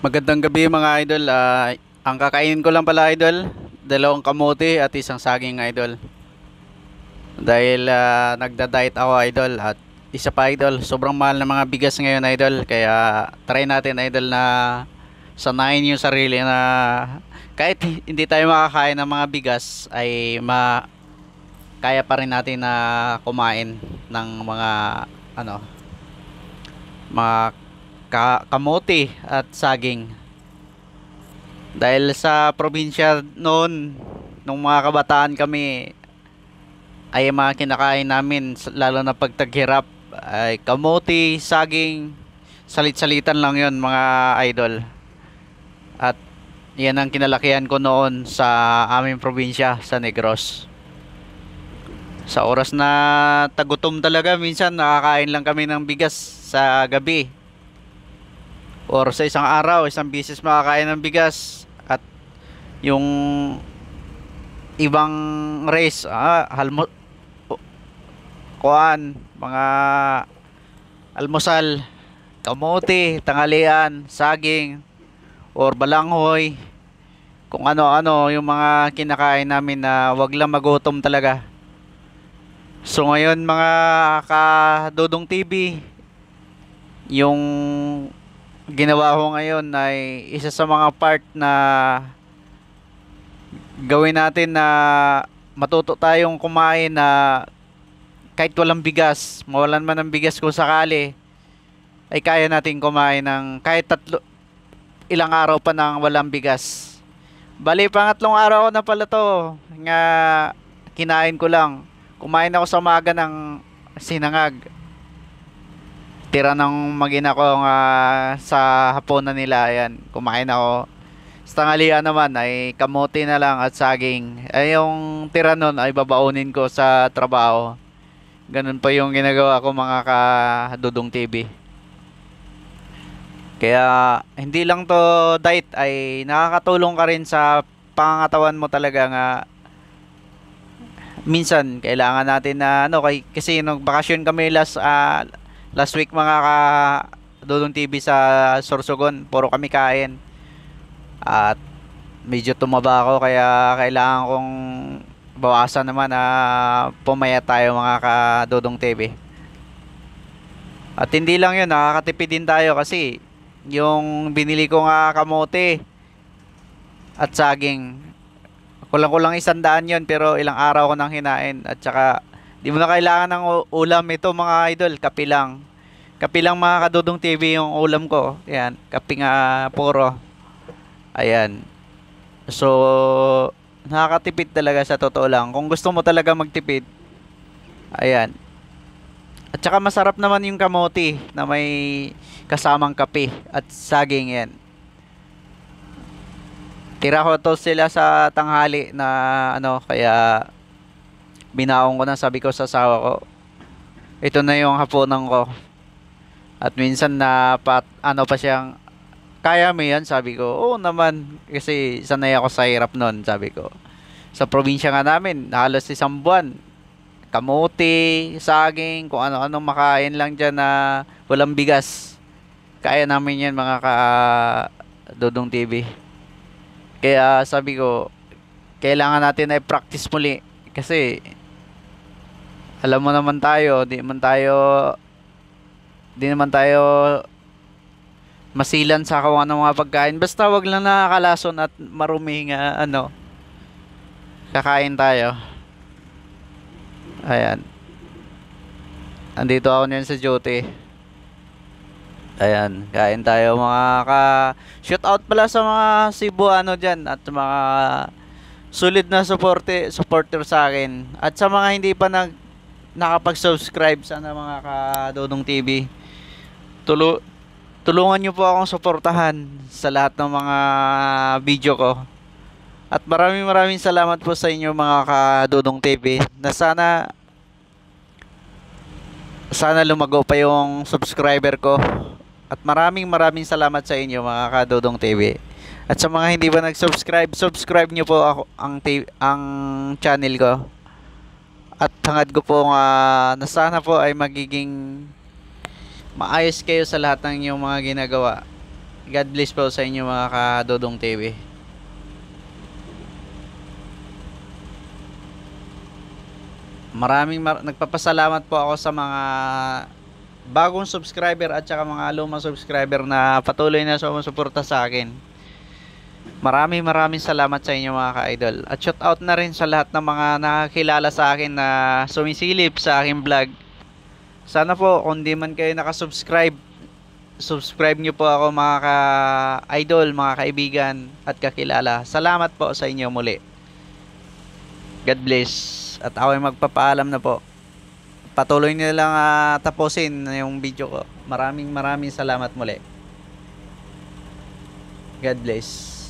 Magandang gabi mga idol. Ang kakainin ko lang pala idol, dalawang kamote at isang saging idol. Dahil nagda-diet ako idol at isa pa idol, sobrang mahal ng mga bigas ngayon idol. Kaya try natin idol na sanayin yung sarili na kahit hindi tayo makakain ng mga bigas ay kaya pa rin natin na kumain ng mga ano, mga kamote at saging. Dahil sa probinsya noon, nung mga kabataan kami, ay mga kinakain namin, lalo na pag taghirap, ay kamote, saging, salit-salitan lang yon mga idol. At yan ang kinalakihan ko noon sa aming probinsya, sa Negros. Sa oras na tagutom talaga, minsan nakakain lang kami ng bigas sa gabi. Or sa isang araw, isang bisis makakain ng bigas. At yung ibang race, mga almusal, kamote, tanghalian, saging, or balanghoy, kung ano-ano yung mga kinakain namin na wag lang magutom talaga. So ngayon mga kadudong TV, yung ginawa ko ngayon ay isa sa mga part na gawin natin na matuto tayong kumain na kahit walang bigas, mawalan man ng bigas kung sakali, ay kaya natin kumain ng kahit ilang araw pa nang walang bigas. Bali, pangatlong araw ko na pala to nga kinain ko lang. Kumain ako sa umaga ng sinangag. Tira ng magina ko sa hapunan nila. Ayan, kumain ako. Sa tanghalian naman ay kamote na lang at saging. Ay yung tira nun ay babaunin ko sa trabaho. Ganun pa yung ginagawa ko mga kadudong TV. Kaya hindi lang to diet, ay nakakatulong ka rin sa pangangatawan mo talaga nga. Minsan kailangan natin na kasi nung bakasyon kami last week mga Dudong TV sa Sorsogon, puro kami kain. At medyo tumaba ako kaya kailangan kong bawasan naman na pumaya tayo mga Dudong TV. At hindi lang yun, nakakatipid din tayo kasi yung binili ko kamote at saging, kulang-kulang 100 yun, pero ilang araw ko nang hinain. At saka di mo na kailangan ng ulam ito mga idol, kape lang. Kape lang mga Kadudong TV yung ulam ko. Ayan, kape nga puro. Ayan. So nakakatipid talaga sa totoo lang. Kung gusto mo talaga magtipid, ayan. At saka masarap naman yung kamote na may kasamang kape at saging. Yan, tira ko to sila sa tanghali na kaya binaong ko na, sabi ko sa asawa ko, ito na yung hapunan ko. At minsan na pa siyang, kaya mo yan? Sabi ko, oo naman, kasi sanay ako sa hirap nun. Sabi ko, sa probinsya nga namin, halos isang buwan, kamote, saging, kung ano-anong makain lang dyan na walang bigas, kaya namin yan mga Dudong TV. Kaya sabi ko, kailangan natin ay practice muli. Kasi alam mo naman tayo, di naman tayo masilan sa kung ano mga pagkain. Basta wag lang nakakalason at marumi nga kakain tayo. Ayan. Andito ako niyan sa duty. Ayan, kain tayo mga shoot out pala sa mga Cebuano dyan at mga sulit na supporter sa akin. At sa mga hindi pa nakapag-subscribe, sana mga Kadudong TV, tulungan nyo po akong suportahan sa lahat ng mga video ko. At maraming salamat po sa inyo mga Kadudong TV, na sana lumago pa yung subscriber ko. At maraming salamat sa inyo mga Kadudong TV. At sa mga hindi pa subscribe nyo po ang channel ko. At hangad ko po na sana po ay magiging maayos kayo sa lahat ng inyong mga ginagawa. God bless po sa inyo mga ka-Dodong TV. Nagpapasalamat po ako sa mga bagong subscriber at saka mga lumang subscriber na patuloy na sumusuporta sa akin. Maraming salamat sa inyo mga ka-idol. At shout out na rin sa lahat ng mga nakakilala sa akin na sumisilip sa aking vlog. Sana po kung di man kayo nakasubscribe, subscribe nyo po ako mga ka-idol, mga kaibigan at kakilala. Salamat po sa inyo muli. God bless. At ako ay magpapaalam na po. Patuloy nyo lang tapusin yung video ko. Maraming salamat muli. God bless.